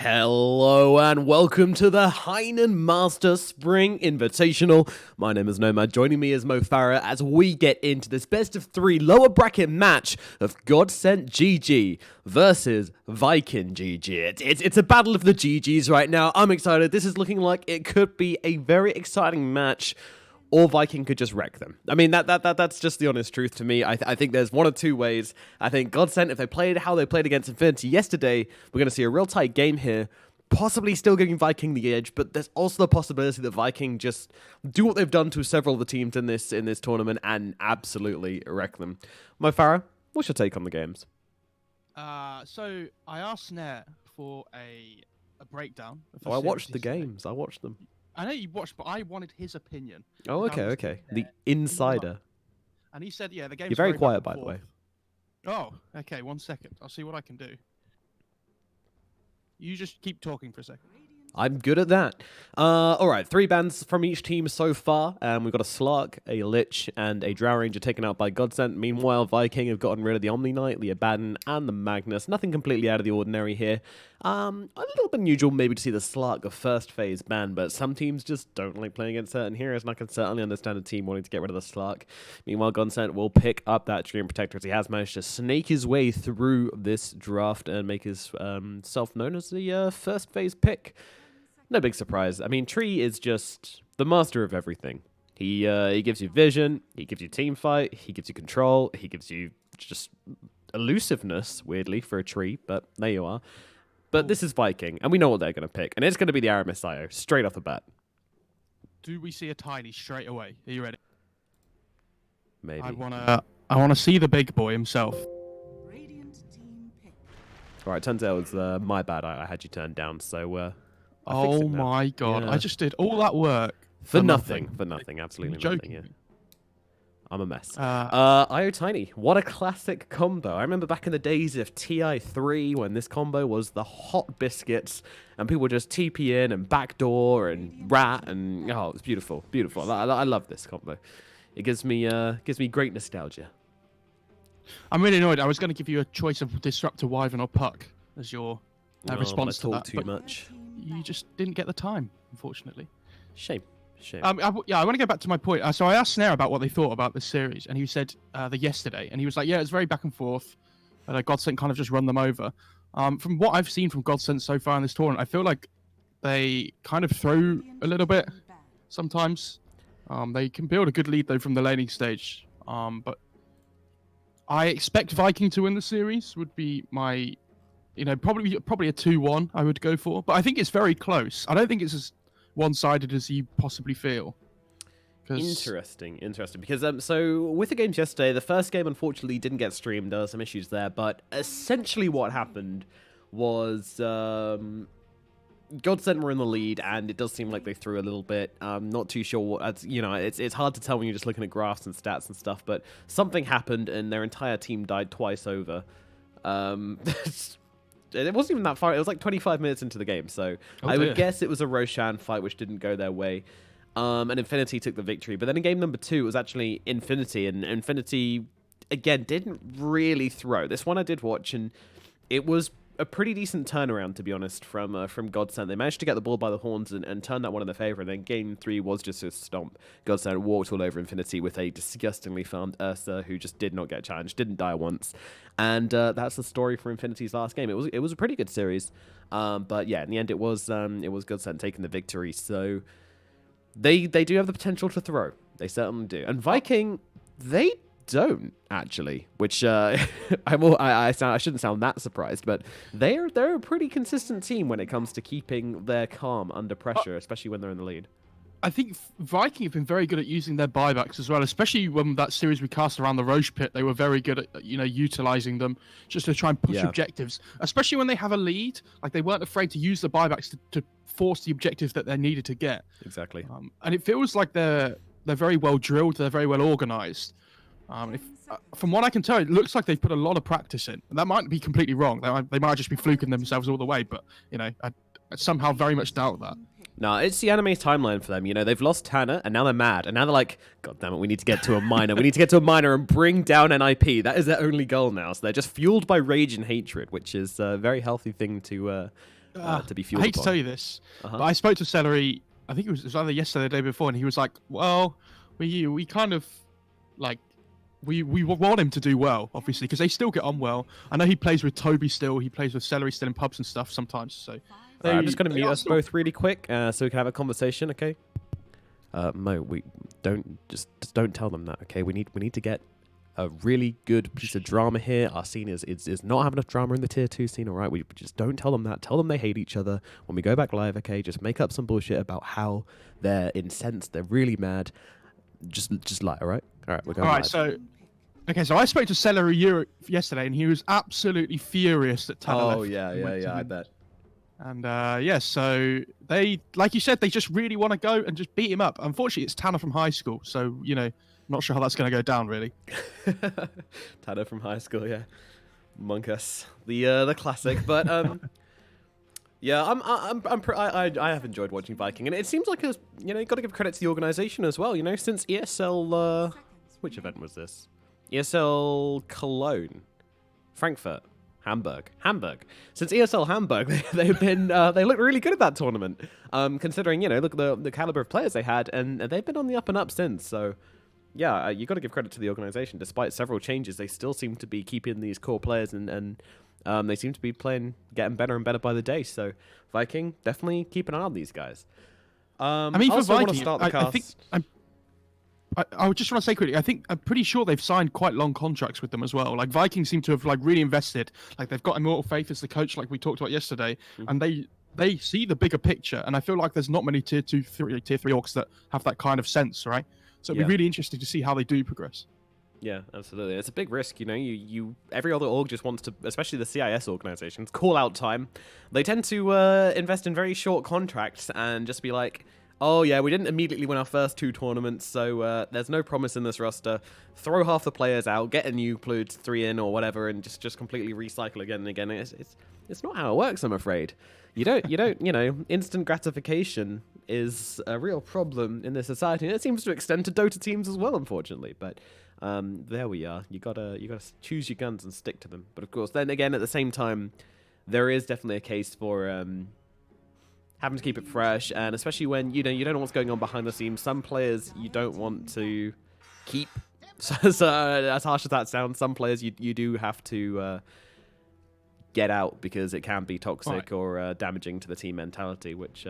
Hello and welcome to the Hainan Master Spring Invitational. My name is Nomad. Joining me is Mo Farah as we get into this best of three lower bracket match of GODSENT GG versus Viking GG. It's a battle of the GGs right now. I'm excited. This is looking like it could be a very exciting match. Or Viking could just wreck them. I mean, that's just the honest truth to me. I think there's one of two ways. I think GODSENT, if they played how they played against Infinity yesterday, we're going to see a real tight game here, possibly still giving Viking the edge, but there's also the possibility that Viking just do what they've done to several of the teams in this tournament and absolutely wreck them. Mo Farah, what's your take on the games? So I asked Snare for a breakdown. I watched the games. I watched them. I know you watched, but I wanted his opinion. Oh, okay. The insider. And he said, yeah, the game's You're very quiet, by the way. Oh, okay, 1 second. I'll see what I can do. You just keep talking for a second. I'm good at that. All right, 3 bans from each team so far. We've got a Slark, a Lich, and a Drow Ranger taken out by GODSENT. Meanwhile, Viking have gotten rid of the Omni Knight, the Abaddon, and the Magnus. Nothing completely out of the ordinary here. A little bit unusual maybe to see the Slark of first phase ban, but some teams just don't like playing against certain heroes, and I can certainly understand a team wanting to get rid of the Slark. Meanwhile, GODSENT will pick up that Dream Protector as he has managed to snake his way through this draft and make his self known as the first phase pick. No big surprise. I mean, Tree is just the master of everything. He gives you vision, he gives you team fight, he gives you control, he gives you just elusiveness, weirdly, for a Tree, but there you are. But this is Viking, and we know what they're going to pick, and it's going to be the Aramis IO, straight off the bat. Do we see a Tiny straight away? Are you ready? Maybe. I wanna see the big boy himself. Alright, turns out it was my bad. I had you turned down, so... Oh my god, yeah. I just did all that work. For nothing, absolutely nothing, yeah. I'm a mess. IO Tiny, what a classic combo. I remember back in the days of TI3 when this combo was the hot biscuits and people would just TP in and backdoor and rat and oh, it's beautiful, beautiful. I love this combo. It gives me great nostalgia. I'm really annoyed. I was going to give you a choice of Disruptor, Wyvern, or Puck as your response to that. Too much. You just didn't get the time, unfortunately. Shame. I want to go back to my point. So I asked Snare about what they thought about this series, and he said the yesterday, and he was like, "Yeah, it's very back and forth." And GODSENT kind of just run them over. From what I've seen from GODSENT so far in this tournament, I feel like they kind of throw a little bit sometimes. They can build a good lead though from the laning stage. But I expect Viking to win the series. Would be my, probably a 2-1 I would go for. But I think it's very close. I don't think it's as one-sided as you possibly feel. Interesting. Because so with the games yesterday, the first game unfortunately didn't get streamed. There were some issues there, but essentially what happened was GODSENT were in the lead, and it does seem like they threw a little bit. I'm not too sure what. It's hard to tell when you're just looking at graphs and stats and stuff. But something happened, and their entire team died twice over. It wasn't even that far. It was like 25 minutes into the game, so I would guess it was a Roshan fight which didn't go their way. And Infinity took the victory. But then in game number 2, it was actually Infinity, and Infinity, again, didn't really throw. This one I did watch, and it was a pretty decent turnaround, to be honest, from GODSENT. They managed to get the ball by the horns and turn that one in their favor, and then game 3 was just a stomp. GODSENT walked all over Infinity with a disgustingly farmed Ursa who just did not get challenged, didn't die once. And that's the story for Infinity's last game. It was a pretty good series. But yeah, in the end, it was GODSENT taking the victory. So they do have the potential to throw. They certainly do. And Viking, they don't actually, which I shouldn't sound that surprised, but they're a pretty consistent team when it comes to keeping their calm under pressure, especially when they're in the lead. I think Viking have been very good at using their buybacks as well, especially when that series we cast around the Roche pit. They were very good at utilizing them just to try and push objectives, especially when they have a lead. Like they weren't afraid to use the buybacks to force the objectives that they needed to get. Exactly. And it feels like they're very well drilled. They're very well organized. From what I can tell, it looks like they've put a lot of practice in. That might be completely wrong. They might just be fluking themselves all the way, but I somehow very much doubt that. No, it's the anime timeline for them. They've lost Tanner, and now they're mad. And now they're like, God damn it, we need to get to a minor. We need to get to a minor and bring down NIP. That is their only goal now. So they're just fueled by rage and hatred, which is a very healthy thing to to be I fueled hate to upon. tell you this, but I spoke to Celery. I think it was either yesterday or the day before, and he was like, "Well, we kind of like we want him to do well, obviously, because they still get on well. I know he plays with Toby still. He plays with Celery still in pubs and stuff sometimes. So I'm just going to mute us still... both really quick so we can have a conversation, okay? Mo, we don't just don't tell them that, okay? We need to get a really good piece of drama here. Our scene is not having enough drama in the tier 2 scene, all right? We just don't tell them that. Tell them they hate each other. When we go back live, okay, just make up some bullshit about how they're incensed, they're really mad. Just lie, all right? All right, we're going live. So I spoke to Celery yesterday, and he was absolutely furious that Tanner left. Oh, yeah, I bet. And so they, like you said, they just really want to go and just beat him up. Unfortunately, it's Tanner from high school, so, not sure how that's going to go down, really. Tanner from high school, yeah. Monkus, the classic. But yeah, I have enjoyed watching Viking, and it seems like you got to give credit to the organization as well. Since ESL, which event was this? ESL Cologne, Frankfurt. Hamburg. Since ESL Hamburg, they've been they look really good at that tournament. Considering look at the caliber of players they had, and they've been on the up and up since. So yeah, you got to give credit to the organization. Despite several changes, they still seem to be keeping these core players, and they seem to be getting better and better by the day. So Viking, definitely keep an eye on these guys. I mean, for Viking, I think I just want to say quickly, I'm pretty sure they've signed quite long contracts with them as well. Like Viking seem to have really invested. Like they've got Immortal Faith as the coach, like we talked about yesterday, and they see the bigger picture. And I feel like there's not many tier 3 orgs that have that kind of sense, right? So it'd be really interesting to see how they do progress. Yeah, absolutely. It's a big risk, You every other org just wants to, especially the CIS organizations, call out time. They tend to invest in very short contracts and just be like, oh yeah, we didn't immediately win our first 2 tournaments, so there's no promise in this roster. Throw half the players out, get a new Plude 3 in or whatever, and just completely recycle again and again. It's not how it works, I'm afraid. You don't, instant gratification is a real problem in this society, and it seems to extend to Dota teams as well, unfortunately. But there we are. You gotta choose your guns and stick to them. But of course, then again, at the same time, there is definitely a case for having to keep it fresh, and especially when you don't know what's going on behind the scenes. Some players you don't want to keep. So as harsh as that sounds, some players you do have to get out because it can be toxic or damaging to the team mentality, which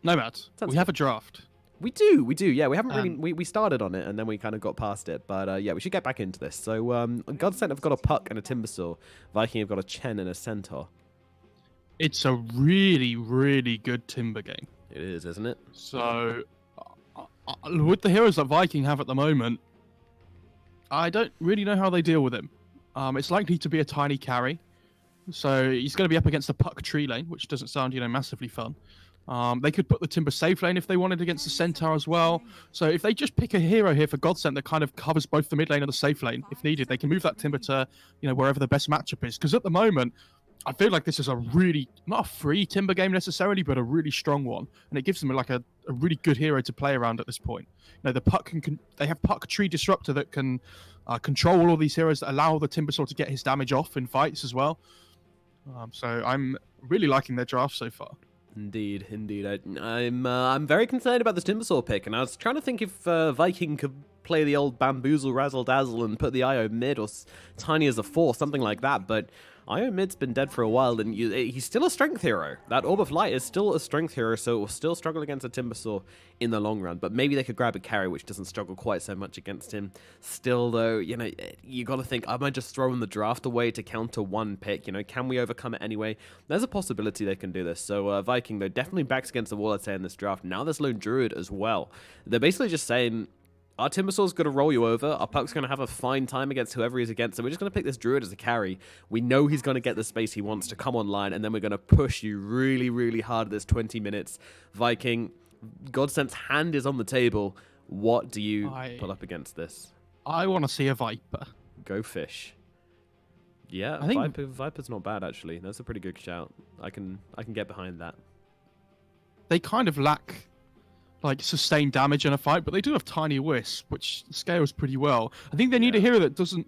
No, Matt. We have a draft. We do. Yeah, we haven't really. We started on it and then we kind of got past it, but yeah, we should get back into this. So GODSENT have got a Puck and a Timbersaw. Viking have got a Chen and a Centaur. It's a really, really good Timber game. It is, isn't it? So, with the heroes that Viking have at the moment, I don't really know how they deal with him. It's likely to be a tiny carry. So, he's going to be up against the Puck tree lane, which doesn't sound, massively fun. They could put the Timber safe lane if they wanted against the Centaur as well. So, if they just pick a hero here for GODSENT that kind of covers both the mid lane and the safe lane, if needed, they can move that Timber to, wherever the best matchup is. Because at the moment, I feel like this is a really, not a free Timber game necessarily, but a really strong one. And it gives them like a really good hero to play around at this point. The Puck they have Puck Tree Disruptor that can control all these heroes that allow the Timbersaw to get his damage off in fights as well. So I'm really liking their draft so far. Indeed. I'm very concerned about this Timbersaw pick, and I was trying to think if Viking could play the old Bamboozle Razzle Dazzle and put the IO mid or Tiny as a 4, something like that, but IO mid's been dead for a while, and he's still a strength hero. That Orb of Light is still a strength hero, so it will still struggle against a Timbersaw in the long run. But maybe they could grab a carry, which doesn't struggle quite so much against him. Still, though, you got to think, am I just throwing the draft away to counter one pick? Can we overcome it anyway? There's a possibility they can do this. So Viking, though, definitely backs against the wall, I'd say, in this draft. Now there's Lone Druid as well. They're basically just saying, our Timbersaw's going to roll you over. Our Puck's going to have a fine time against whoever he's against. So we're just going to pick this Druid as a carry. We know he's going to get the space he wants to come online. And then we're going to push you really, really hard this 20 minutes. Viking, GODSENT's hand is on the table. What do you pull up against this? I want to see a Viper. Go fish. Yeah, I think Viper's not bad, actually. That's a pretty good shout. I can get behind that. They kind of lack sustained damage in a fight, but they do have Tiny Wisp, which scales pretty well. I think they need a hero that doesn't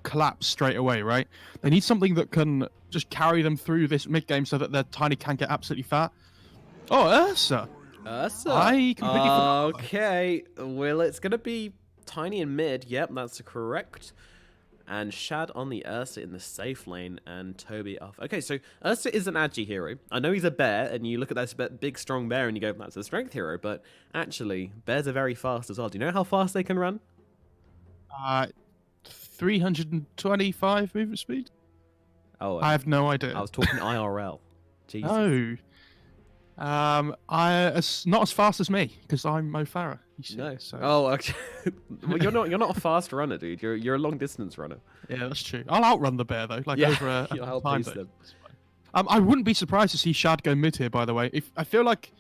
collapse straight away, right? They need something that can just carry them through this mid game so that their Tiny can't get absolutely fat. Oh, Ursa. Ursa. I completely forgot. Okay. Well, it's going to be Tiny in mid. Yep, that's correct. And Shad on the Ursa in the safe lane, and Toby off. Okay, so Ursa is an agi hero. I know he's a bear, and you look at that big, strong bear, and you go, that's a strength hero. But actually, bears are very fast as well. Do you know how fast they can run? 325 movement speed? Oh, I have no idea. I was talking IRL. Jesus. No. It's not as fast as me because I'm Mo Farah. No. So. Oh, okay. Well, you're not a fast runner, dude. You're a long distance runner. Yeah, that's true. I'll outrun the bear though, like over a time. Them. I wouldn't be surprised to see Shad go mid here. By the way, if I feel like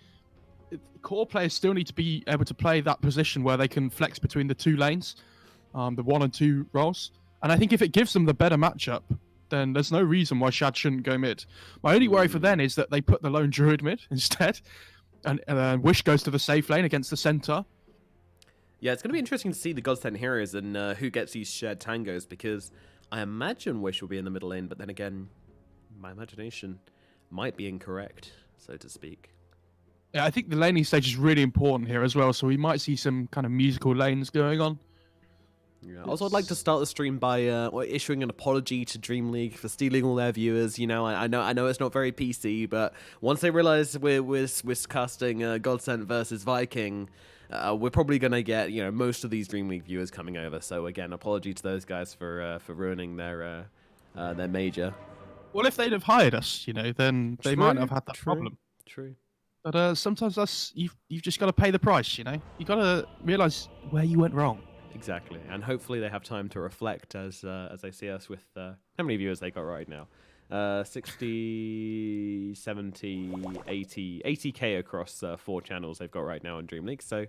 core players still need to be able to play that position where they can flex between the two lanes, the 1 and 2 roles, and I think if it gives them the better matchup, then there's no reason why Shad shouldn't go mid. My only worry for them is that they put the lone druid mid instead, and Wish goes to the safe lane against the center. Yeah, it's going to be interesting to see the GODSENT heroes and who gets these shared tangos, because I imagine Wish will be in the middle lane, but then again, my imagination might be incorrect, so to speak. Yeah, I think the laning stage is really important here as well, so we might see some kind of musical lanes going on. Yeah. Also, I'd like to start the stream by issuing an apology to Dream League for stealing all their viewers. You know, I know it's not very PC, but once they realize we're casting GODSENT versus Viking, we're probably gonna get most of these Dream League viewers coming over. So again, apology to those guys for ruining their major. Well, if they'd have hired us, then they might not have had that problem. True. But sometimes you've just got to pay the price. You got to realize where you went wrong. Exactly, and hopefully they have time to reflect as they see us with how many viewers they got right now. 60, 70, 80, 80k across 4 channels they've got right now on Dream League. So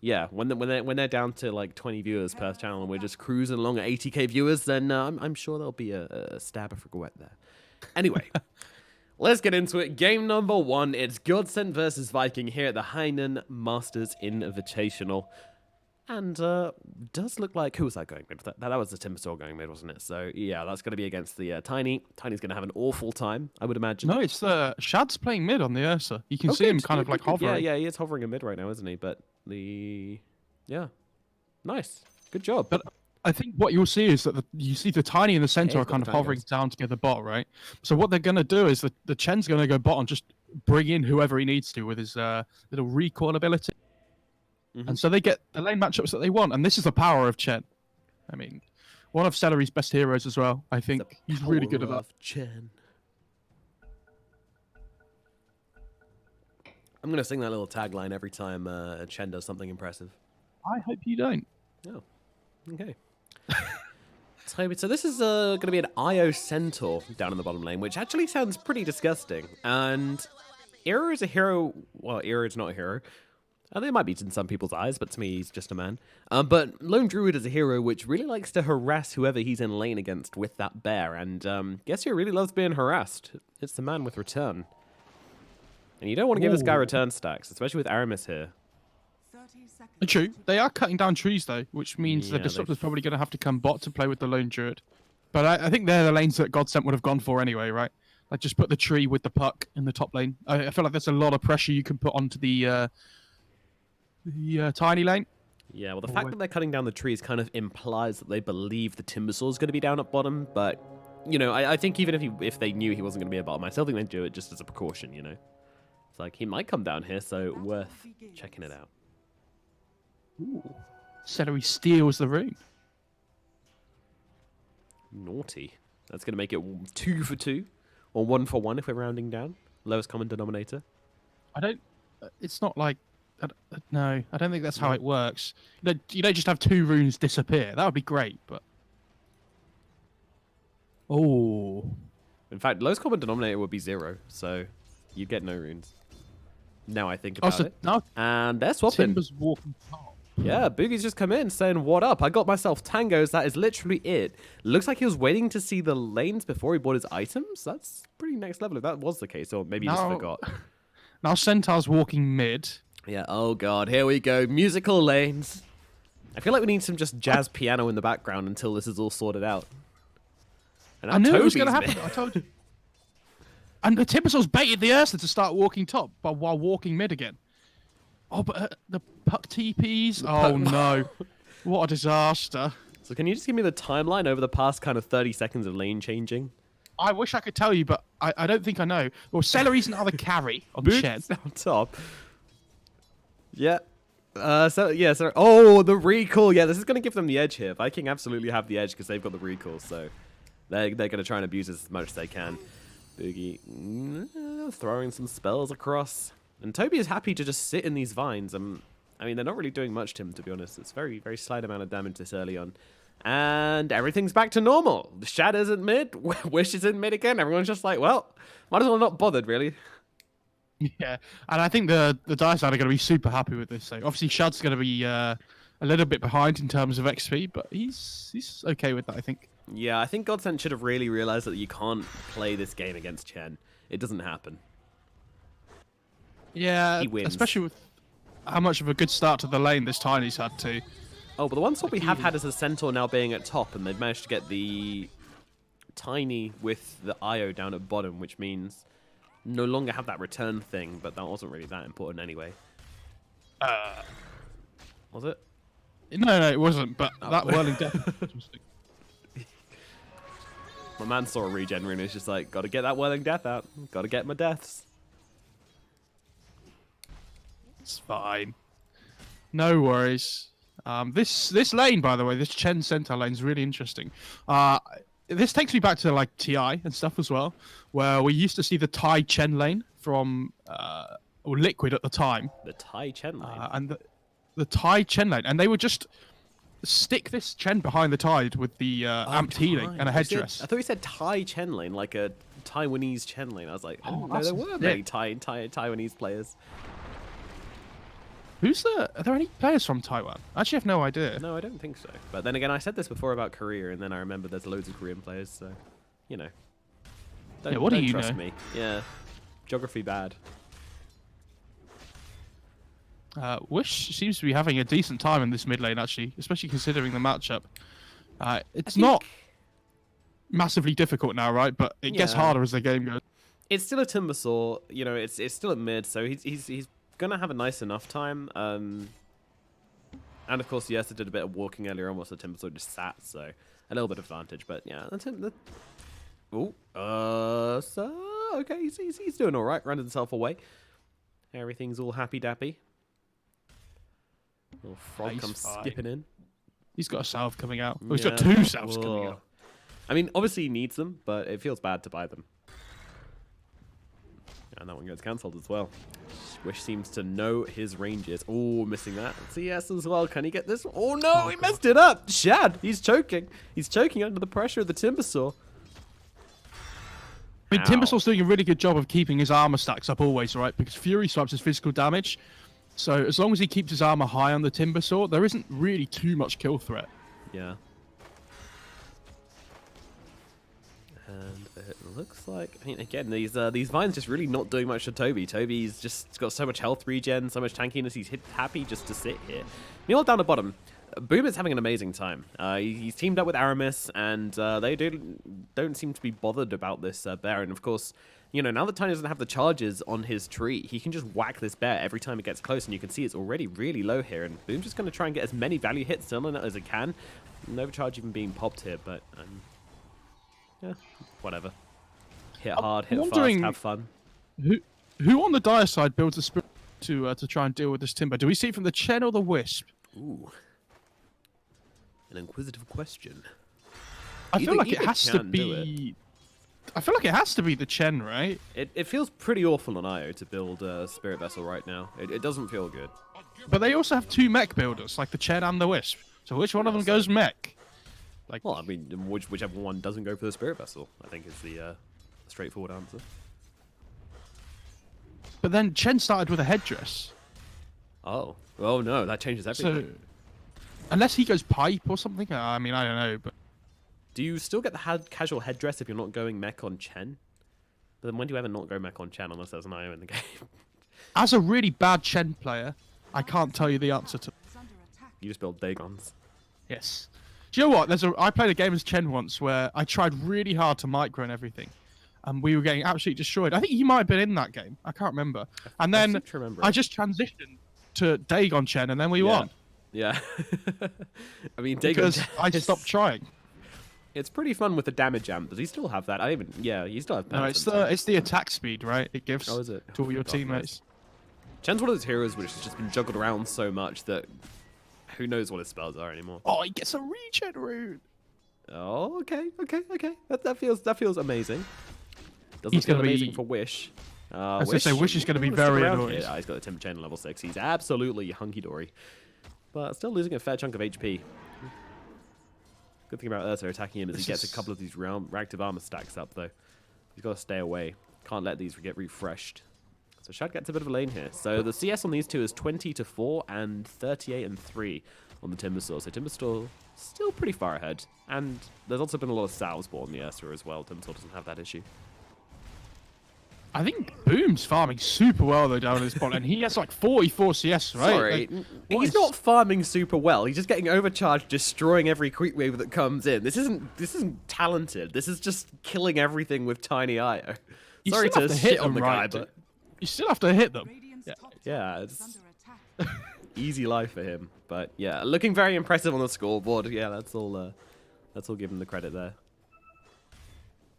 yeah, when they're down to like 20 viewers per channel and we're just cruising along at 80k viewers, then I'm sure there'll be a stab of regret there. Anyway, let's get into it. Game number 1. It's GODSENT versus Viking here at the Hainan Masters Invitational. And does look like, who was that going mid? That was the Timbersaw going mid, wasn't it? So yeah, that's going to be against the Tiny. Tiny's going to have an awful time, I would imagine. No, it's Shad's playing mid on the Ursa. You can see him kind of like hovering. Yeah, he is hovering in mid right now, isn't he? But nice, good job. But I think what you'll see is that you see the Tiny and the center are kind of hovering down to get the bot, right? So what they're going to do is the Chen's going to go bot and just bring in whoever he needs to with his little recoil ability. Mm-hmm. And so they get the lane matchups that they want, and this is the power of Chen. I mean, one of Celery's best heroes as well. I think he's really good at that. Chen. I'm going to sing that little tagline every time Chen does something impressive. I hope you don't. Oh, okay. So this is going to be an IO Centaur down in the bottom lane, which actually sounds pretty disgusting. And Ira is a hero. Well, Ira is not a hero. They might be in some people's eyes, but to me, he's just a man. But Lone Druid is a hero which really likes to harass whoever he's in lane against with that bear. And guess who really loves being harassed? It's the man with return. And you don't want to give this guy return stacks, especially with Aramis here. 30 seconds. True. They are cutting down trees, though, which means the Disruptor's probably going to have to come bot to play with the Lone Druid. But I think they're the lanes that GODSENT would have gone for anyway, right? Like, just put the tree with the puck in the top lane. I feel like there's a lot of pressure you can put onto the Tiny lane. Yeah, well, the fact that they're cutting down the trees kind of implies that they believe the Timbersaw is going to be down at bottom. But, I think even if they knew he wasn't going to be at bottom, I still think they'd do it just as a precaution, It's like, he might come down here, so worth checking it out. Ooh. Celery steals the room. Naughty. That's going to make it 2 for 2, or 1 for 1 if we're rounding down. Lowest common denominator. It's not like... No, I don't think that's how it works. You don't just have 2 runes disappear. That would be great, but... Oh. In fact, lowest common denominator would be 0, so you get no runes. Now I think about it. No. And they're swapping. Timber's walking top. Yeah, Boogie's just come in saying, what up? I got myself tangos. That is literally it. Looks like he was waiting to see the lanes before he bought his items. That's pretty next level if that was the case, or maybe he just forgot. Now Centaur's walking mid. Yeah, oh god, here we go. Musical lanes. I feel like we need some just jazz piano in the background until this is all sorted out. And I knew it was going to happen. I told you. And the Timbersaws baited the Ursa to start walking top, but while walking mid again. Oh, but the puck TPs. Oh no! What a disaster. So can you just give me the timeline over the past kind of 30 seconds of lane changing? I wish I could tell you, but I don't think I know. Well, Celery's now the carry on Shed. Boots on top. Yeah. Oh, the recall. Yeah, this is going to give them the edge here. Viking absolutely have the edge because they've got the recall, so they're going to try and abuse this as much as they can. Boogie throwing some spells across. And Toby is happy to just sit in these vines. I mean, they're not really doing much to him, to be honest. It's very, very slight amount of damage this early on. And everything's back to normal. The Shadow's in mid. Wish is in mid again. Everyone's just like, well, might as well not bothered, really. Yeah, and I think the Dire side are going to be super happy with this. So obviously Shad's going to be a little bit behind in terms of XP, but he's okay with that, I think. Yeah, I think GODSENT should have really realized that you can't play this game against Chen. It doesn't happen. Yeah, he wins. Especially with how much of a good start to the lane this Tiny's had too. Oh, but the one swap we have had is the Centaur now being at top, and they've managed to get the Tiny with the IO down at bottom, which means no longer have that return thing, but that wasn't really that important anyway. Was it? No, it wasn't, but that whirling death. My man saw a regen rune, it's just like, gotta get that whirling death out. Gotta get my deaths. It's fine. No worries. This lane, by the way, this Chen Centaur lane is really interesting. This takes me back to like TI and stuff as well, where we used to see the Tai Chen lane from or Liquid at the time. The Tai Chen lane? And the Tai Chen lane. And they would just stick this Chen behind the tide with the amped healing and a headdress. I thought you said Tai Chen lane, like a Taiwanese Chen lane. I was like, oh, no, there were many Taiwanese players. Are there any players from Taiwan? I actually have no idea. No, I don't think so. But then again, I said this before about Korea, and then I remember there's loads of Korean players, so, you know. What do you trust know? Me. Yeah. Geography bad. Wish seems to be having a decent time in this mid lane, actually, especially considering the matchup. It's not massively difficult now, right? But it gets harder as the game goes. It's still a Timbersaw, you know, it's still at mid, so he's gonna have a nice enough time. And of course, yes, I did a bit of walking earlier on, whilst the Timbersaw just sat, so a little bit of advantage. But yeah, so okay, he's doing all right, running himself away. Everything's all happy dappy. Little frog comes skipping in. He's got a salve coming out. Oh, he's got two salves coming out. I mean, obviously he needs them, but it feels bad to buy them. And that one gets cancelled as well. Wish seems to know his ranges. Oh, missing that. CS as well. Can he get this? Oh no, he messed it up. Shad, he's choking. He's choking under the pressure of the Timbersaw. I mean, Timbersaw's doing a really good job of keeping his armor stacks up always, right? Because Fury swipes his physical damage. So as long as he keeps his armor high on the Timbersaw, there isn't really too much kill threat. Yeah. And it looks like, I mean, again, these vines just really not doing much to Toby. Toby's just got so much health regen, so much tankiness. He's happy just to sit here. Meanwhile, down the bottom, Boom is having an amazing time. He's teamed up with Aramis, and they don't seem to be bothered about this bear. And of course, you know, now that Tiny doesn't have the charges on his tree, he can just whack this bear every time it gets close, and you can see it's already really low here. And Boom's just going to try and get as many value hits on it as it can. No charge even being popped here, but yeah, whatever. Hit hard, hit fast, have fun. Who on the Dire side builds a spirit to try and deal with this Timber? Do we see it from the Chen or the Wisp? Ooh. An inquisitive question. I feel like it has to be... I feel like it has to be the Chen, right? It feels pretty awful on IO to build a Spirit Vessel right now. It doesn't feel good. But they also have two mech builders, like the Chen and the Wisp. So which one of them goes mech? Like, well, I mean, whichever one doesn't go for the Spirit Vessel, I think is the straightforward answer. But then Chen started with a headdress. Oh. Oh no, that changes everything. So, unless he goes pipe or something, I mean, I don't know, but... Do you still get the casual headdress if you're not going mech on Chen? But then when do you ever not go mech on Chen unless there's an IO in the game? As a really bad Chen player, I can't tell you the answer to... You just build Dagons. Yes. Do you know what? I played a game as Chen once where I tried really hard to micro and everything, and we were getting absolutely destroyed. I think you might have been in that game. I can't remember. And then I just transitioned to Dagon Chen, and then we won. Yeah. I mean, because I stopped trying. It's pretty fun with the damage amp. Does he still have that? You still have that. No, it's the attack speed, right? It gives to all your teammates. Chen's one of those heroes which has just been juggled around so much that who knows what his spells are anymore. Oh, he gets a regen rune. Oh, okay. That feels amazing. Doesn't feel amazing for Wish. I was going to say, Wish is going to be very annoying. Yeah, he's got the Timber Chain level 6. He's absolutely hunky-dory. But still losing a fair chunk of HP. Good thing about Ursa attacking him is he gets a couple of these reactive armor stacks up, though. He's got to stay away. Can't let these get refreshed. So Shad gets a bit of a lane here. So the CS on these two is 20-4 and 38-3 on the Timbersaw. So Timbersaw still pretty far ahead. And there's also been a lot of Salves bought on the Ursa as well. Timbersaw doesn't have that issue. I think Boom's farming super well though down in this bot, and he has like 44 CS, right? Sorry, he's not farming super well. He's just getting overcharged, destroying every creep wave that comes in. This isn't talented. This is just killing everything with tiny IO. Sorry to shit on the guy, but you still have to hit them. Yeah, it's easy life for him. But yeah, looking very impressive on the scoreboard. Yeah, that's all give him the credit there.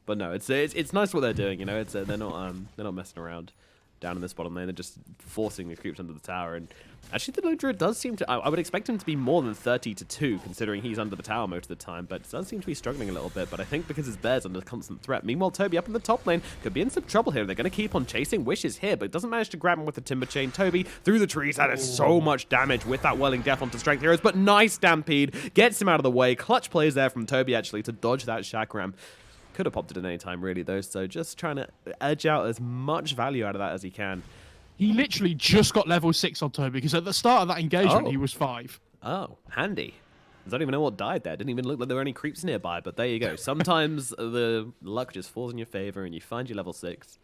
But no, it's nice what they're doing. You know, they're not messing around down in this bottom lane. They're just forcing the creeps under the tower. And actually, the Lone Druid does seem to. I would expect him to be more than 30-2, considering he's under the tower most of the time. But it does seem to be struggling a little bit. But I think because his bear's under constant threat. Meanwhile, Toby up in the top lane could be in some trouble here. They're going to keep on chasing. Wish is here, but doesn't manage to grab him with the Timber Chain. Toby through the trees. That is so much damage with that Whirling Death onto Strength Heroes. But nice Stampede gets him out of the way. Clutch plays there from Toby actually to dodge that Chakram. Could have popped it at any time, really, though. So just trying to edge out as much value out of that as he can. He literally just got level 6 on Toby, because at the start of that engagement, he was 5. Oh, handy. I don't even know what died there. Didn't even look like there were any creeps nearby, but there you go. Sometimes the luck just falls in your favor and you find your level 6.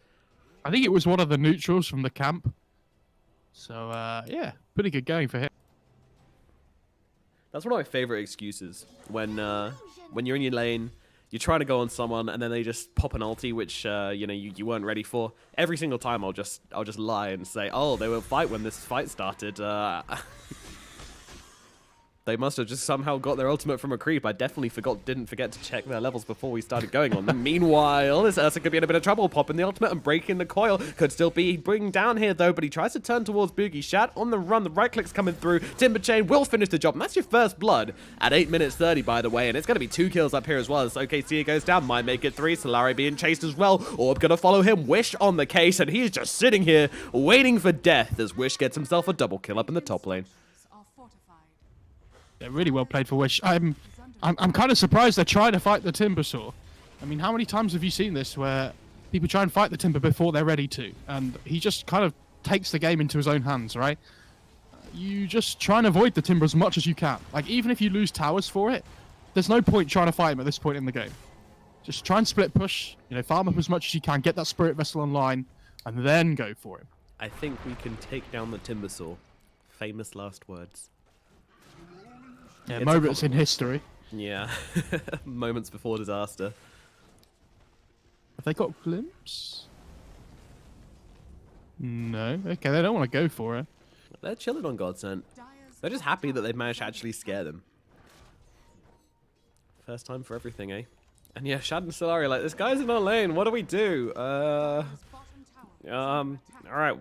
I think it was one of the neutrals from the camp. So, yeah, pretty good going for him. That's one of my favorite excuses. When you're in your lane, you're trying to go on someone, and then they just pop an ulti, which you weren't ready for. Every single time, I'll just lie and say, "Oh, they were fight when this fight started." They must have just somehow got their ultimate from a creep. I definitely didn't forget to check their levels before we started going on them. Meanwhile, this Ursa could be in a bit of trouble. Popping the ultimate and breaking the coil. Could still be bringing down here, though, but he tries to turn towards Boogie. Shad on the run. The right click's coming through. Timber Chain will finish the job, and that's your first blood at 8 minutes 30, by the way, and it's going to be 2 kills up here as well as OKC goes down. Might make it 3. Solari being chased as well. Orb going to follow him. Wish on the case, and he's just sitting here waiting for death as Wish gets himself a double kill up in the top lane. Yeah, really well played for Wish. I'm kind of surprised they're trying to fight the Timbersaw. I mean, how many times have you seen this where people try and fight the Timber before they're ready to? And he just kind of takes the game into his own hands, right? You just try and avoid the Timber as much as you can. Like, even if you lose towers for it, there's no point trying to fight him at this point in the game. Just try and split push, farm up as much as you can, get that Spirit Vessel online, and then go for him. I think we can take down the Timbersaw. Famous last words. Yeah, moments in history. Yeah, moments before disaster. Have they got glimpse? No. Okay, they don't want to go for it. They're chilling on GODSENT. They're just happy that they've managed to actually scare them. First time for everything, eh? And yeah, Shad and Solari like, this guy's in our lane. What do we do? All right,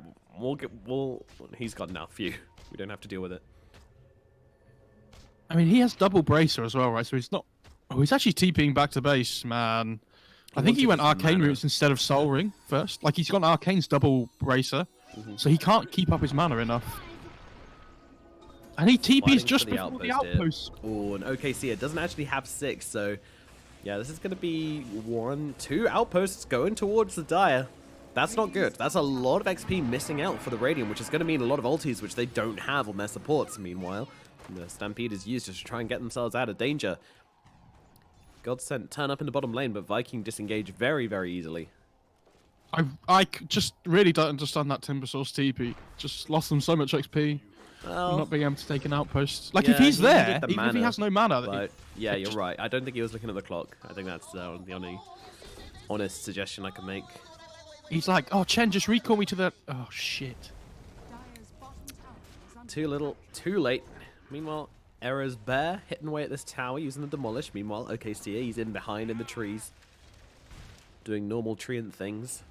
he's got enough. We don't have to deal with it. I mean, he has double bracer as well, right? So he's not... Oh, he's actually TPing back to base, man. I think he went Arcane routes instead of Soul Ring first. Like, he's got Arcane's double bracer, so he can't keep up his mana enough. And he TPs just before the outpost. Oh, and OKC, it doesn't actually have 6, so... Yeah, this is going to be 2 outposts going towards the Dire. That's not good. That's a lot of XP missing out for the Radiant, which is going to mean a lot of ultis, which they don't have on their supports, meanwhile. The Stampede is used just to try and get themselves out of danger. GODSENT turn up in the bottom lane, but Viking disengage very, very easily. I just really don't understand that Timbersaw's TP. Just lost them so much XP. Well, not being able to take an outpost. Like, yeah, if he's he there, needed the even if he mana, has no mana, But yeah, you're right. I don't think he was looking at the clock. I think that's the only honest suggestion I can make. he's like, oh, Chen, just recall me to the... Oh, shit. Dire's bottom tower is under Too little, too late. Meanwhile, Era's Bear hitting away at this tower using the Demolish. Meanwhile, OKC, he's in behind in the trees. Doing normal treant things.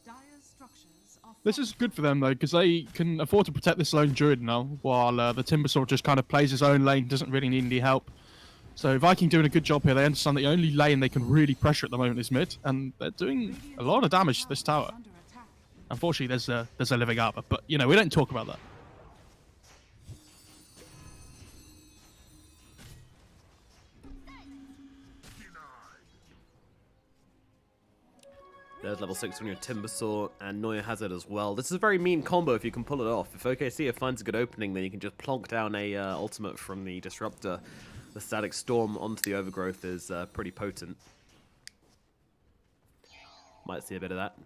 Dire's structures are This is good for them, though, because they can afford to protect this lone Druid now, while the Timbersaw just kind of plays his own lane, doesn't really need any help. So Viking doing a good job here. They understand the only lane they can really pressure at the moment is mid, and they're doing a lot of damage to this tower. under attack. Unfortunately, there's a living arbor, but, you know, we don't talk about that. There's level 6 on your Timbersaw, and Neuer has it as well. This is a very mean combo if you can pull it off. If OKC finds a good opening, then you can just plonk down a ultimate from the Disruptor. The Static Storm onto the Overgrowth is pretty potent. Might see a bit of that.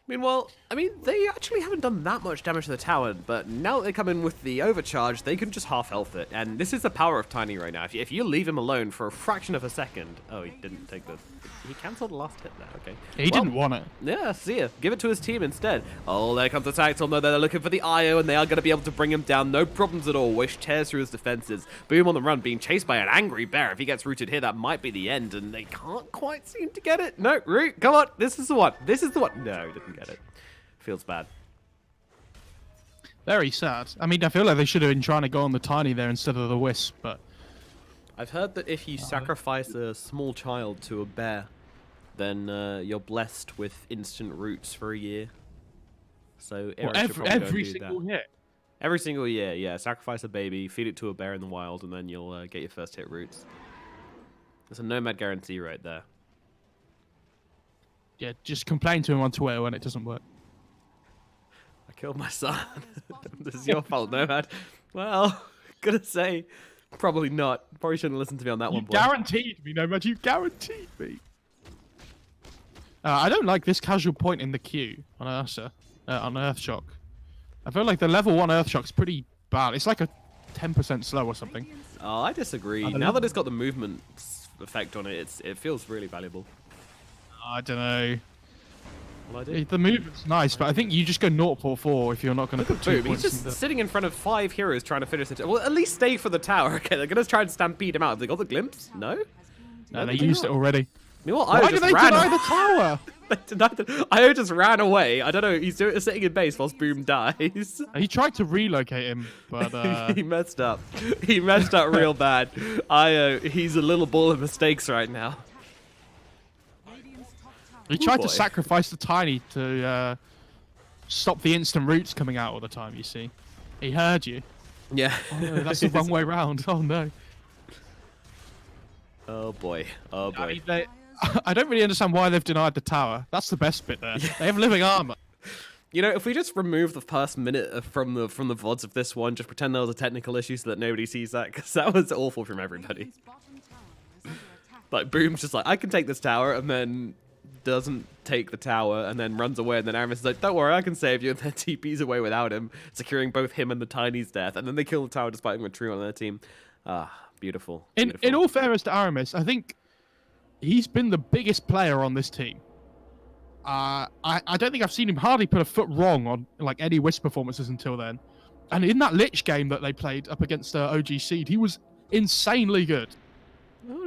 Meanwhile, I mean, they actually haven't done that much damage to the tower, but now that they come in with the overcharge, they can just half health it. And this is the power of Tiny right now. If you leave him alone for a fraction of a second... Oh, he didn't take the... He cancelled the last hit there, okay. He didn't want it. Yeah, see ya. Give it to his team instead. Oh, there comes the tag Tom, though. They're looking for the IO, and they are going to be able to bring him down. No problems at all. Wish tears through his defenses. Boom on the run, being chased by an angry bear. If he gets rooted here, that might be the end, and they can't quite seem to get it. No, Root, come on. This is the one. This is the one. No, he didn't get it. Feels bad. Very sad. I mean, I feel like they should have been trying to go on the Tiny there instead of the Wisp, but... I've heard that if you sacrifice a small child to a bear, then you're blessed with instant roots for a year. So Well, Eric should probably go and every do single that. hit. Every single year, yeah. Sacrifice a baby, feed it to a bear in the wild, and then you'll get your first hit roots. There's a nomad guarantee right there. Yeah, just complain to him on Twitter when it doesn't work. I killed my son. This is your fault, nomad. Well, gonna say, probably not. Probably shouldn't listen to me on that You one, boy. guaranteed me, Nomad. You guaranteed me. I don't like this casual point in the queue on Ursa, on Earthshock. I feel like the level 1 Earthshock's pretty bad. It's like a 10% slow or something. Oh, I disagree. I don't Now know. that it's got the movement effect on it, it feels really valuable. I don't know. Well, I do. The movement's nice, but I think you just go 0.44 if you're not going to put 2 Boom, he's points just in the... sitting in front of 5 heroes trying to finish the... Well, at least stay for the tower. Okay, they're going to try and stampede him out. Have they got the glimpse? No? No, they do used not. it already. Meanwhile, Why Io do just they ran deny the tower? They denied the... Io just ran away. I don't know. He's sitting in base whilst Boom dies. He tried to relocate him, but... He messed up. He messed up real bad. Io, he's a little ball of mistakes right now. Radiant's top tower He tried to boy. sacrifice the Tiny to stop the instant roots coming out all the time, you see. He heard you. Yeah. Oh, no, that's the wrong way round. Oh, no. Oh, boy. Oh, boy. I mean, I don't really understand why they've denied the tower. That's the best bit there. They have living armor. You know, if we just remove the first minute from the VODs of this one, just pretend there was a technical issue so that nobody sees that, because that was awful from everybody. Radiant's bottom tower is under attack. Like, Boom's just like, I can take this tower, and then doesn't take the tower, and then runs away, and then Aramis is like, don't worry, I can save you, and then TP's away without him, securing both him and the Tiny's death, and then they kill the tower despite having a tree on their team. Ah, beautiful. In all fairness to Aramis, I think he's been the biggest player on this team. I don't think I've seen him hardly put a foot wrong on like any Wisp performances until then. And in that Lich game that they played up against OG Seed, he was insanely good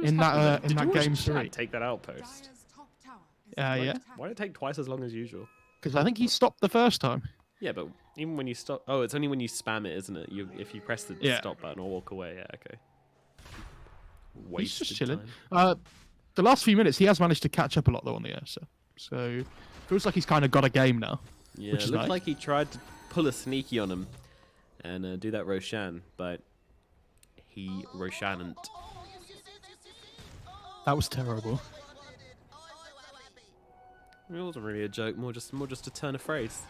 in that game 3. Take that outpost. Dire's top tower is Yeah. under attack. Why did it take twice as long as usual? Because I think he stopped the first time. Yeah, but even when you stop... Oh, it's only when you spam it, isn't it? If you press the Yeah. stop button or walk away. Yeah, okay. He's just Wasted chilling. time. The last few minutes, he has managed to catch up a lot though on the Ursa. So feels like he's kind of got a game now. Yeah, which it is looked nice. like he tried to pull a sneaky on him and do that Roshan, but he Roshan'n't. That was terrible. It wasn't really a joke, more just a turn of phrase.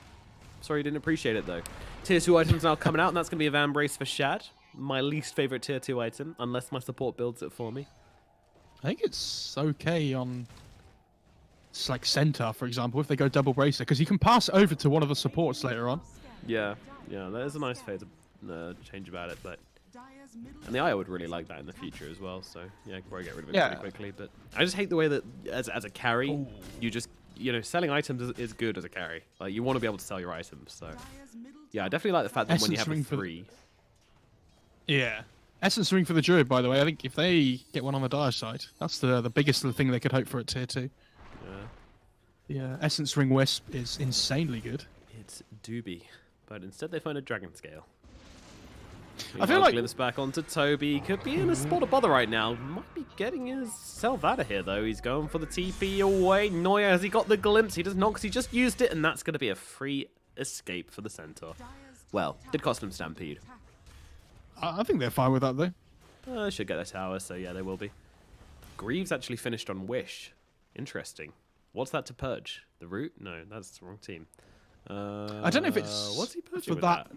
Sorry you didn't appreciate it though. Tier 2 items now coming out, and that's going to be a Van Brace for Shad. My least favourite Tier 2 item, unless my support builds it for me. I think it's okay on like Centaur, for example, if they go double bracer, because you can pass it over to one of the supports later on. Yeah, that is a nice phase of change about it, but Dire's middle and the IO would really like that in the future as well. So yeah, I can probably get rid of it Yeah. pretty quickly. But I just hate the way that as a carry, you just selling items is good as a carry. Like you want to be able to sell your items. So Dire's middle yeah, I definitely like the fact that when you have Essence a ring for- 3. Yeah. Essence ring for the Druid, by the way. I think if they get one on the Dire side, that's the biggest thing they could hope for at tier 2. Yeah, The Essence ring Wisp is insanely good. it's doobie, but instead they find a dragon scale. I feel like- glimpse back onto Toby. Could be in a spot of bother right now. Might be getting himself out of here though. He's going for the TP away. Neuer, has he got the glimpse? He does not, because he just used it, and that's going to be a free escape for the Centaur. Dire's Well, did cost him Stampede. attack. I think they're fine with that, though. Should get a tower, so yeah, they will be. Greaves actually finished on Wish. Interesting. What's that to purge? The root? No, that's the wrong team. I don't know if it's what's he purging for with that.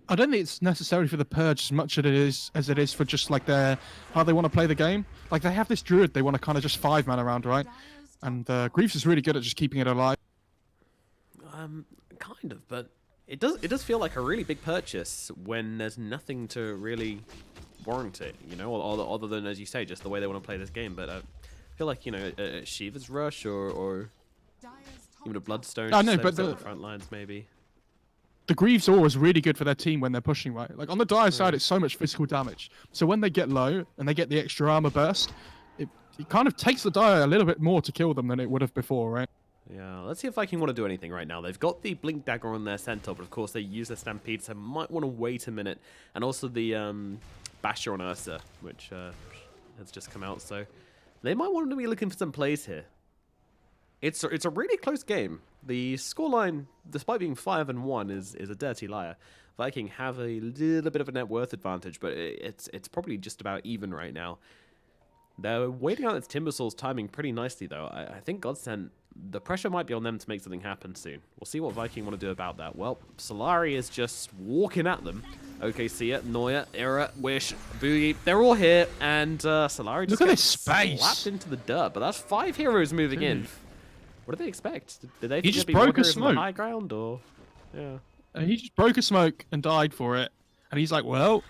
I don't think it's necessarily for the purge as much as it is for just like how they want to play the game. Like they have this Druid they want to kind of just 5-man around, right? Dire's And Greaves is really good at just keeping it alive. Kind of, but it does feel like a really big purchase when there's nothing to really warrant it, other than, as you say, just the way they want to play this game. But I feel like, Shiva's Rush or Dire's top even a Bloodstone. I know, just but set the- up the front lines maybe. The Greaves are always really good for their team when they're pushing, right? Like on the Dire side, it's so much physical damage. So when they get low and they get the extra armor burst, it kind of takes the Dire a little bit more to kill them than it would have before, right? Yeah, let's see if Viking want to do anything right now. They've got the Blink Dagger on their Centaur, but of course they use their Stampede, so might want to wait a minute. And also the Basher on Ursa, which has just come out, so they might want to be looking for some plays here. It's a really close game. The scoreline, despite being 5-1, is a dirty liar. Viking have a little bit of a net worth advantage, but it's probably just about even right now. They're waiting out its Timbersaul's timing pretty nicely, though. I think GODSENT, the pressure might be on them to make something happen soon. We'll see what Viking want to do about that. Well, Solari is just walking at them. OKC, Neuer, Era, Wish, Boogie, they're all here, and Solari just Look at gets this space. slapped into the dirt. But that's 5 heroes moving in. What do they expect? Did they think just there'd be more broke a heroes on the smoke. high ground, or yeah? And he just broke a smoke and died for it. And he's like, well,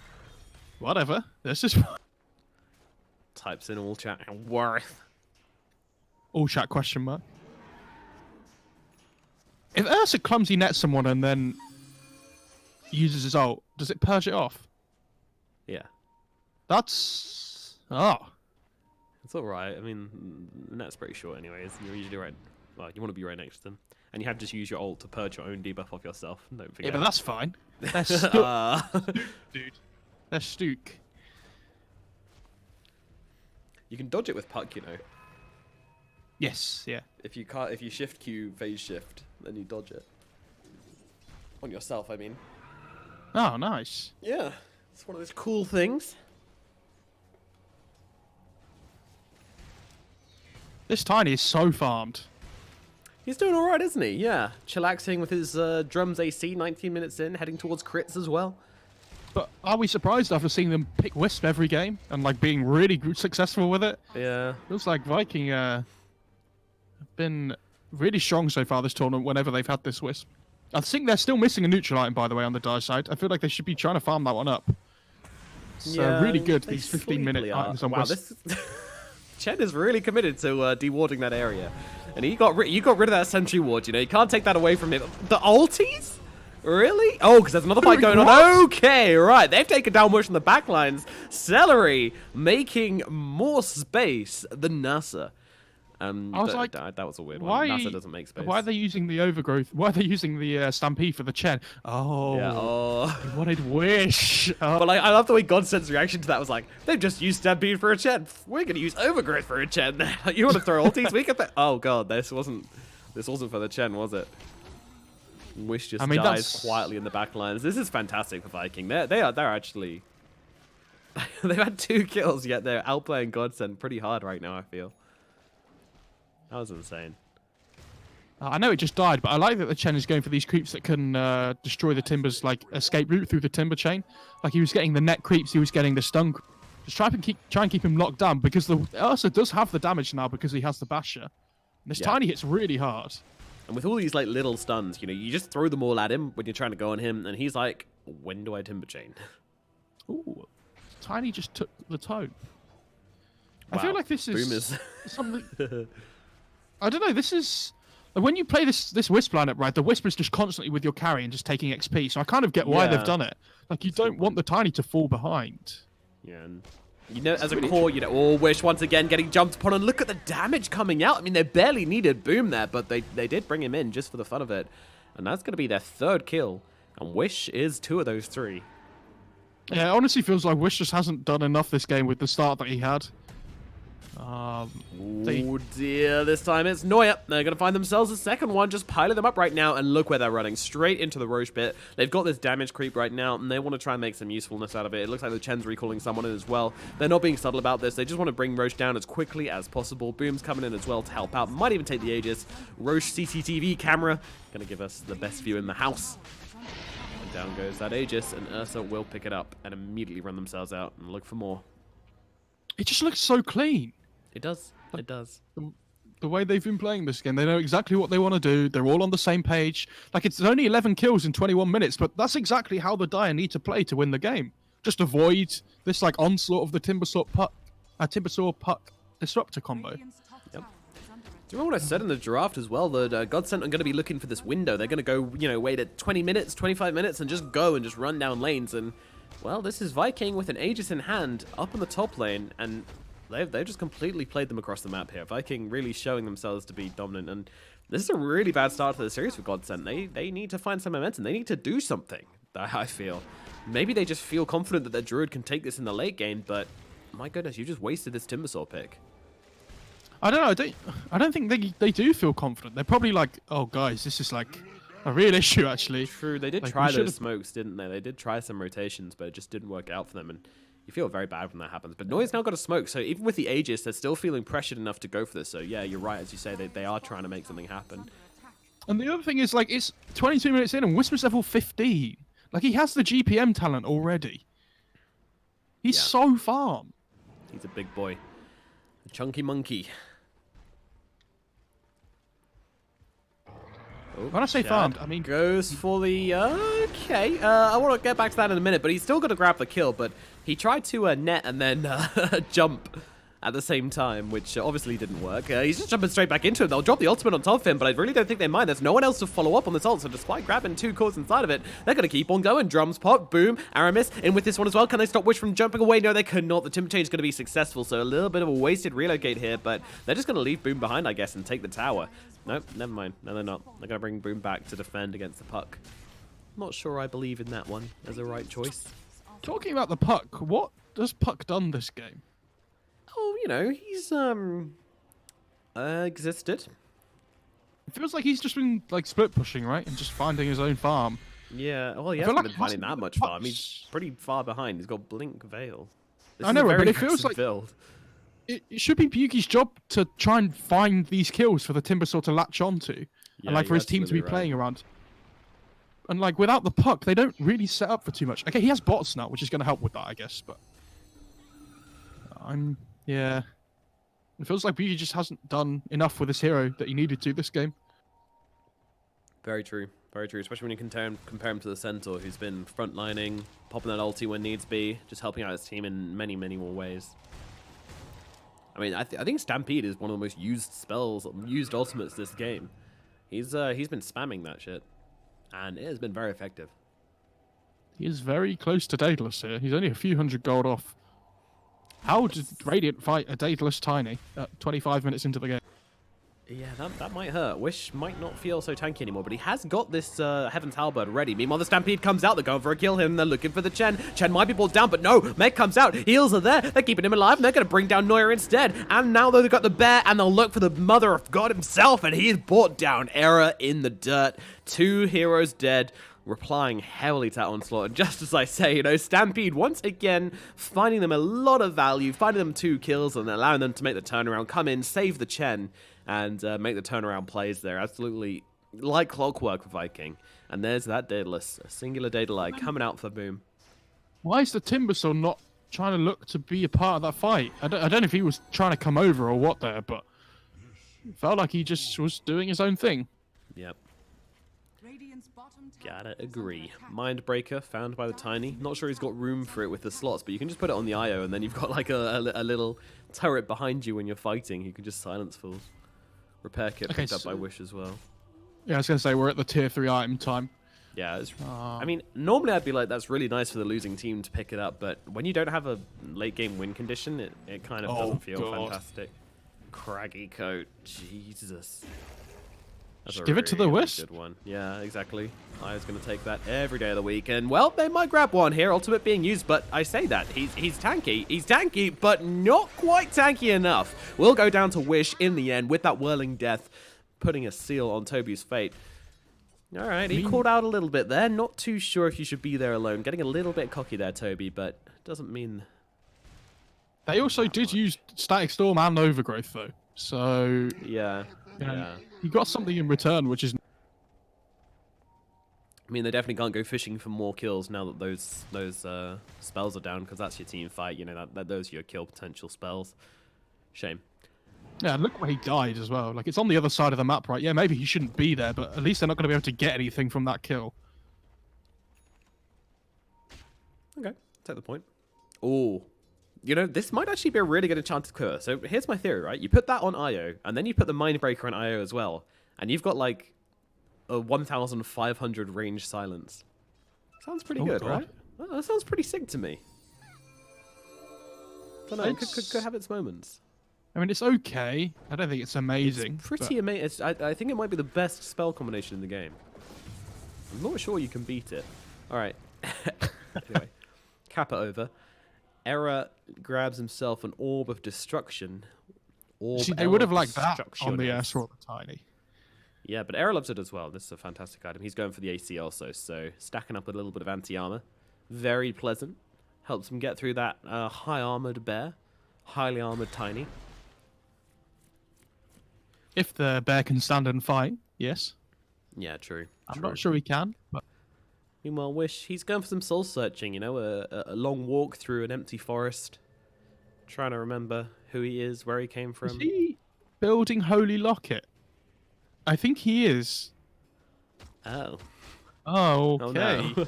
whatever. This is Types in all chat and worth. all chat question mark. If Ursa clumsy nets someone and then uses his ult, does it purge it off? Yeah, That's it's all right. I mean, the net's pretty short, anyways. You're usually right. Well, you want to be right next to them, and you have to just use your ult to purge your own debuff off yourself. Don't yeah, forget. but that's fine. They're dude. They're Stook. You can dodge it with puck, Yes, yeah. If you shift Q phase shift, then you dodge it on yourself. I mean, Oh, nice. yeah, it's one of those cool things. This Tiny is so farmed. He's doing all right, isn't he? Yeah, chillaxing with his drums AC. 19 minutes in, heading towards crits as well. But are we surprised after seeing them pick Wisp every game and like being really successful with it? Yeah. Looks like Viking have been really strong so far this tournament whenever they've had this Wisp. I think they're still missing a neutral item, by the way, on the Dire side. I feel like they should be trying to farm that one up. It's really good, they these 15-minute sleepily are. items on Wow, Wisp. this Chen is really committed to dewarding that area, and you got rid of that sentry ward. You can't take that away from him. The ulties, really? Oh, because there's another fight going on. What? Okay, right. They've taken down Mush on the backlines. Celery making more space than NASA. I was like, that was a weird why? one. NASA doesn't make space. Why are they using the overgrowth? Why are they using the Stampede for the Chen? Oh, Yeah. Oh. he wanted Wish. Oh. But I love the way GODSENT's reaction to that was like, they've just used Stampede for a Chen. We're gonna use Overgrowth for a Chen. You want to throw ulties? We can. Oh god, this wasn't for the Chen, was it? Wish just dies that's- quietly in the back lines. This is fantastic for Viking. They're actually. They've had 2 kills, yet they're outplaying GODSENT pretty hard right now. I feel. That was insane. I know it just died, but I like that the Chen is going for these creeps that can destroy the Timber's like escape route through the Timber chain. Like he was getting the net creeps, he was getting the stun. Just try and keep him locked down because the Ursa does have the damage now because he has the Basher. And this Yeah. Tiny hits really hard. And with all these like little stuns, you know, you just throw them all at him when you're trying to go on him, and he's like, when do I timber chain? Ooh, Tiny just took the tone. Wow. I feel like this is Boom is something. I don't know. This is when you play this Wisp lineup, right? The Wisp is just constantly with your carry and just taking XP. So I kind of get why they've done it. Like you don't want the Tiny to fall behind. Yeah. And you know, as a core, you know, oh, Wish once again getting jumped upon, and look at the damage coming out. I mean, they barely needed Boom there, but they did bring him in just for the fun of it. And that's going to be their 3rd kill. And Wish is 2 of those 3. Yeah, it honestly feels like Wish just hasn't done enough this game with the start that he had. Oh dear, this time it's Neuer. They're going to find themselves a 2nd one, just piling them up right now, and look where they're running, straight into the Roche pit. They've got this damage creep right now, and they want to try and make some usefulness out of it. It looks like the Chen's recalling someone in as well. They're not being subtle about this. They just want to bring Roche down as quickly as possible. Boom's coming in as well to help out. Might even take the Aegis. Roche CCTV camera, going to give us the best view in the house. And down goes that Aegis, and Ursa will pick it up and immediately run themselves out and look for more. It just looks so clean. It does. It does. The way they've been playing this game, they know exactly what they want to do. They're all on the same page. Like, it's only 11 kills in 21 minutes, but that's exactly how the Dire need to play to win the game. Just avoid this, like, onslaught of the Timbersaw Puck Disruptor combo. Yep. Do you remember what I said in the draft as well? That GODSENT are going to be looking for this window. They're going to go, you know, wait at 20 minutes, 25 minutes, and just go and just run down lanes. And, well, this is Viking with an Aegis in hand up in the top lane, and they've just completely played them across the map here. Viking really showing themselves to be dominant, and this is a really bad start to the series for GODSENT. They need to find some momentum. They need to do something, I feel. Maybe they just feel confident that their Druid can take this in the late game, but my goodness, you just wasted this Timbersaw pick. I don't know. I don't think they do feel confident. They're probably like, oh, guys, this is like a real issue, actually. True, they did like, try those smokes, didn't they? They did try some rotations, but it just didn't work out for them, and you feel very bad when that happens. But Neuer's now got a smoke, so even with the Aegis, they're still feeling pressured enough to go for this. So yeah, you're right, as you say, they are trying to make something happen. And the other thing is, like, it's 22 minutes in and Wisper's level 15. Like, he has the GPM talent already. He's so farm. He's a big boy. A chunky monkey. Oh, when I say farmed, I mean... Goes for the... okay. I want to get back to that in a minute, but he's still going to grab the kill, but he tried to net and then jump at the same time, which obviously didn't work. He's just jumping straight back into it. They'll drop the ultimate on top of him, but I really don't think they mind. There's no one else to follow up on this ult, so despite grabbing 2 cores inside of it, they're going to keep on going. Drums pop, boom, Aramis in with this one as well. Can they stop Wish from jumping away? No, they could not. The timber change is going to be successful, so a little bit of a wasted relocate here, but they're just going to leave Boom behind, I guess, and take the tower. Nope, never mind. No, they're not. They're going to bring Boom back to defend against the Puck. Not sure I believe in that one as a right choice. Talking about the Puck, what has Puck done this game? Oh, you know, he's existed. It feels like he's just been like split pushing, right, and just finding his own farm. Yeah, well, he hasn't been finding that much farm. He's pretty far behind. He's got Blink Veil. I know, but it feels like it should be Buki's job to try and find these kills for the Timbersaw to latch onto, and like for his team to be playing around. And like without the Puck, they don't really set up for too much. Okay, he has bots now, which is going to help with that, I guess. But yeah, it feels like Buki just hasn't done enough with this hero that he needed to this game. Very true, especially when you compare him to the Centaur, who's been frontlining, popping that ulti when needs be, just helping out his team in many, many more ways. I mean, I think Stampede is one of the most used spells, used ultimates this game. He's been spamming that shit, and it has been very effective. He is very close to Daedalus here. He's only a few hundred gold off. How did Radiant fight a Daedalus Tiny at 25 minutes into the game? Yeah, that might hurt. Wish might not feel so tanky anymore, but he has got this Heaven's Halberd ready. Meanwhile, the Stampede comes out. They're going for a kill him. They're looking for the Chen. Chen might be brought down, but no. Meg comes out. Heals are there. They're keeping him alive, and they're going to bring down Neuer instead. And now they've got the bear, and they'll look for the Mother of God himself, and he is brought down. Error in the dirt. 2 heroes dead. Replying heavily to that onslaught, and just as I say, you know, Stampede once again finding them a lot of value, finding them 2 kills and allowing them to make the turnaround, come in, save the Chen, and make the turnaround plays there. Absolutely like clockwork for Viking. And there's that Daedalus, a singular Daedalus coming out for Boom. Why is the Timbersaw not trying to look to be a part of that fight? I don't know if he was trying to come over or what there, but it felt like he just was doing his own thing. Yep. Radiant's bottom tower Gotta is under agree. attack. Mindbreaker found by the Tiny. Not sure he's got room for it with the slots, but you can just put it on the IO, and then you've got like a little turret behind you when you're fighting. You can just silence fools. Repair kit Okay, picked up by so- Wish as well. Yeah, I was gonna say we're at the tier 3 item time. Yeah, I mean, normally I'd be like, that's really nice for the losing team to pick it up, but when you don't have a late game win condition, it kind of doesn't feel God. fantastic. Craggy coat, Jesus. That's Just a give it to the really Wisp. good one. Yeah, exactly. I was going to take that every day of the week, and well, they might grab one here. Ultimate being used, but I say that he's tanky. He's tanky, but not quite tanky enough. We'll go down to Wish in the end with that whirling death, putting a seal on Toby's fate. All right, he called out a little bit there. Not too sure if you should be there alone. Getting a little bit cocky there, Toby, but doesn't mean. They also did use Static Storm and Overgrowth though, so Yeah. you know, Yeah. you got something in return, which is I mean, they definitely can't go fishing for more kills now that those spells are down, because that's your team fight. You know, that those are your kill potential spells. Shame. yeah. Look where he died as well. Like it's on the other side of the map, right? Yeah, maybe he shouldn't be there, but at least they're not going to be able to get anything from that kill. Okay, take the point. Oh, you know, this might actually be a really good enchanted quiver. So here's my theory, right? You put that on IO, and then you put the Mindbreaker on IO as well, and you've got like a 1,500 range silence. Sounds pretty Oh, good, God. right? Oh, that sounds pretty sick to me. Don't know, It's- could have its moments. I mean, it's okay. I don't think it's amazing. It's pretty but- amazing. I think it might be the best spell combination in the game. I'm not sure you can beat it. All right. Anyway, cap it over. Error grabs himself an orb of destruction. See, they would have liked that on the Destructionist. Sword of Tiny. Yeah, but Error loves it as well. This is a fantastic item. He's going for the AC also, so stacking up a little bit of anti-armor. Very pleasant. Helps him get through that high-armored bear. Highly armored Tiny. If the bear can stand and fight, yes. Yeah, true. I'm true. not sure he can, but Meanwhile, Wish, he's going for some soul searching, you know, a long walk through an empty forest. Trying to remember who he is, where he came is from. he building Holy Locket? I think he is. Oh. Oh, Oh, okay. no.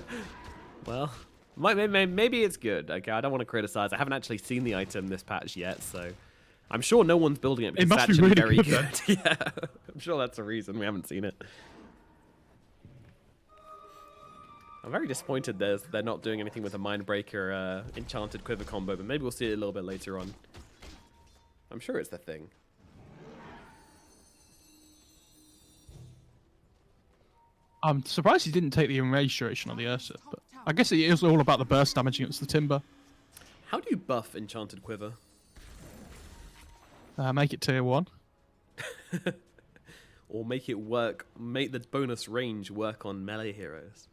Well, maybe it's good. Okay, I don't want to criticize. I haven't actually seen the item this patch yet, so I'm sure no one's building it because must it's be actually really very good, good. Yeah, I'm sure that's the reason we haven't seen it. I'm very disappointed they're not doing anything with a Mindbreaker Enchanted Quiver combo, but maybe we'll see it a little bit later on. I'm sure it's the thing. I'm surprised he didn't take the enrage duration on the Ursa, but I guess it is all about the burst damage against the Timber. How do you buff Enchanted Quiver? Make it tier 1. Or make it work, make the bonus range work on melee heroes?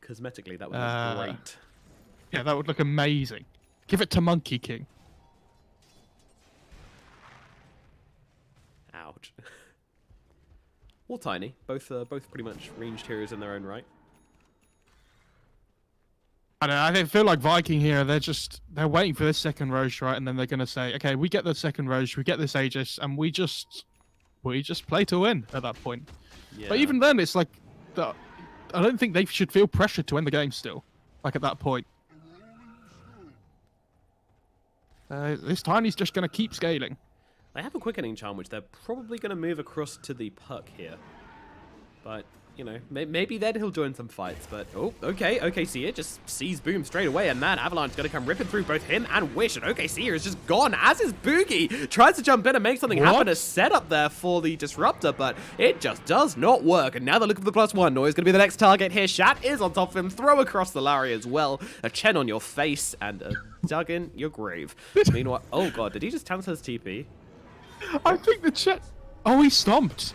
Cosmetically, that would look great. Yeah, that would look amazing. Give it to Monkey King. Ouch. Or Tiny. Both pretty much ranged heroes in their own right. I don't know, I feel like Viking here, they're waiting for this second Roche, right? And then they're going to say, okay, we get the second Roche, we get this Aegis, and we just play to win at that point. Yeah. But even then, it's like, I don't think they should feel pressured to win the game still, like at that point. This Tiny's just going to keep scaling. They have a quickening charm, which they're probably going to move across to the puck here. But, you know, maybe then he'll join some fights. But, oh, okay, OKC just sees Boom straight away. And that Avalanche going to come ripping through both him and Wish. And OKC is just gone, as is Boogie. Tries to jump in and make something happen. A setup there for the Disruptor, but it just does not work. And now they're looking for the +1. Noise going to be the next target here. Shat is on top of him. Throw across the Larry as well. A Chen on your face and a dug in your grave. Meanwhile, oh god, did he just cancel his TP? I think the chat... Oh, he stomped.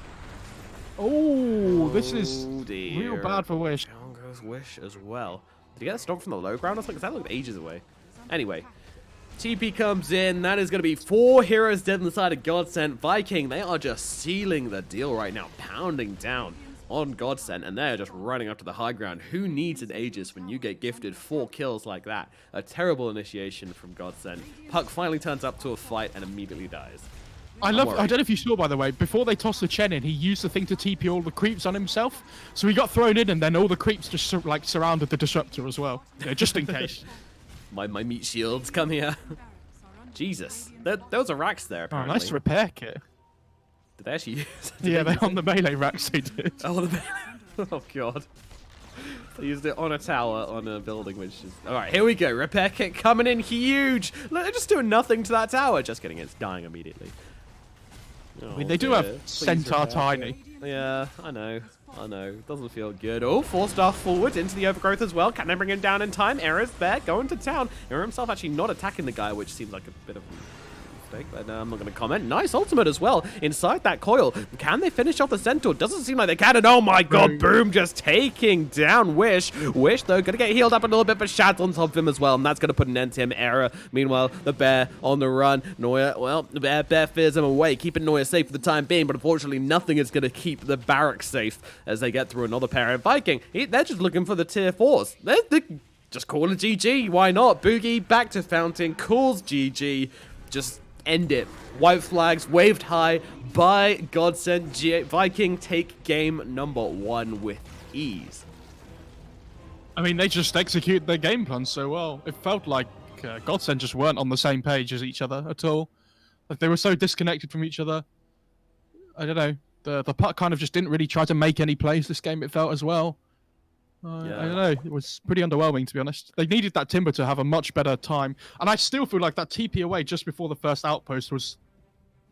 Oh, this is real bad for Wish. Down goes Wish as well. Did he get a stomp from the low ground or something? 'Cause that looked ages away. Anyway, TP comes in. That is going to be 4 heroes dead on the side of GODSENT. Viking, they are just sealing the deal right now. Pounding down on GODSENT. And they're just running up to the high ground. Who needs an Aegis when you get gifted 4 kills like that? A terrible initiation from GODSENT. Puck finally turns up to a fight and immediately dies. I don't know if you saw, by the way, before they tossed the Chen in, he used the thing to TP all the creeps on himself. So he got thrown in, and then all the creeps just surrounded the disruptor as well, just in case. my meat shields, come here. Jesus, those are racks there. Apparently. Oh, nice repair kit. Did they actually use? Yeah, they're on the melee racks. They did. Oh, oh god. They used it on a tower, on a building, which is... Alright, here we go. Repair kit coming in huge. Look, they're just doing nothing to that tower. Just kidding, it's dying immediately. I mean, they do have Centaur Tiny. Yeah, I know. Doesn't feel good. Oh, 4-star forward into the overgrowth as well. Can they bring him down in time? Era's there, going to town. Era himself actually not attacking the guy, which seems like a bit of... but I'm not going to comment. Nice ultimate as well inside that coil. Can they finish off the Centaur? Doesn't seem like they can. And oh my god, Boom just taking down Wish. Wish, though, going to get healed up a little bit, but Shad's on top of him as well. And that's going to put an end to him. Era, meanwhile, the bear on the run. Neuer, well, the bear fears him away, keeping Neuer safe for the time being. But unfortunately, nothing is going to keep the barracks safe as they get through another pair. And Viking, they're just looking for the tier 4s. They're just call it GG. Why not? Boogie back to Fountain, calls GG. Just... end it. White flags waved high by Godsent. Viking take game number 1 with ease. I mean, they just executed their game plan so well. It felt like Godsent just weren't on the same page as each other at all. Like they were so disconnected from each other. I don't know. The puck kind of just didn't really try to make any plays this game, it felt as well. Yeah. I don't know. It was pretty underwhelming, to be honest. They needed that Timber to have a much better time. And I still feel like that TP away just before the first outpost was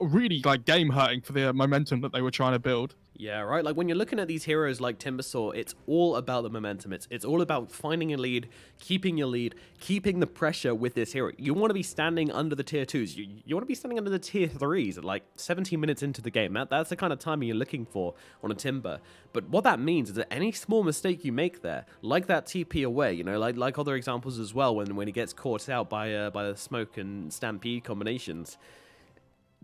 really like game hurting for the momentum that they were trying to build. Yeah, right. Like when you're looking at these heroes like Timbersaw, it's all about the momentum. It's all about finding a lead, keeping your lead, keeping the pressure with this hero. You want to be standing under the tier 2s. You want to be standing under the tier 3s at like 17 minutes into the game. That's the kind of timing you're looking for on a Timber. But what that means is that any small mistake you make there, like that TP away, you know, like other examples as well, when he gets caught out by the smoke and stampede combinations,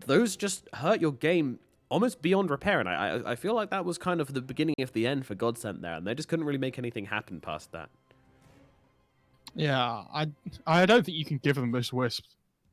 those just hurt your game almost beyond repair, and I feel like that was kind of the beginning of the end for Godsent there, and they just couldn't really make anything happen past that. Yeah, I don't think you can give them this Wisp.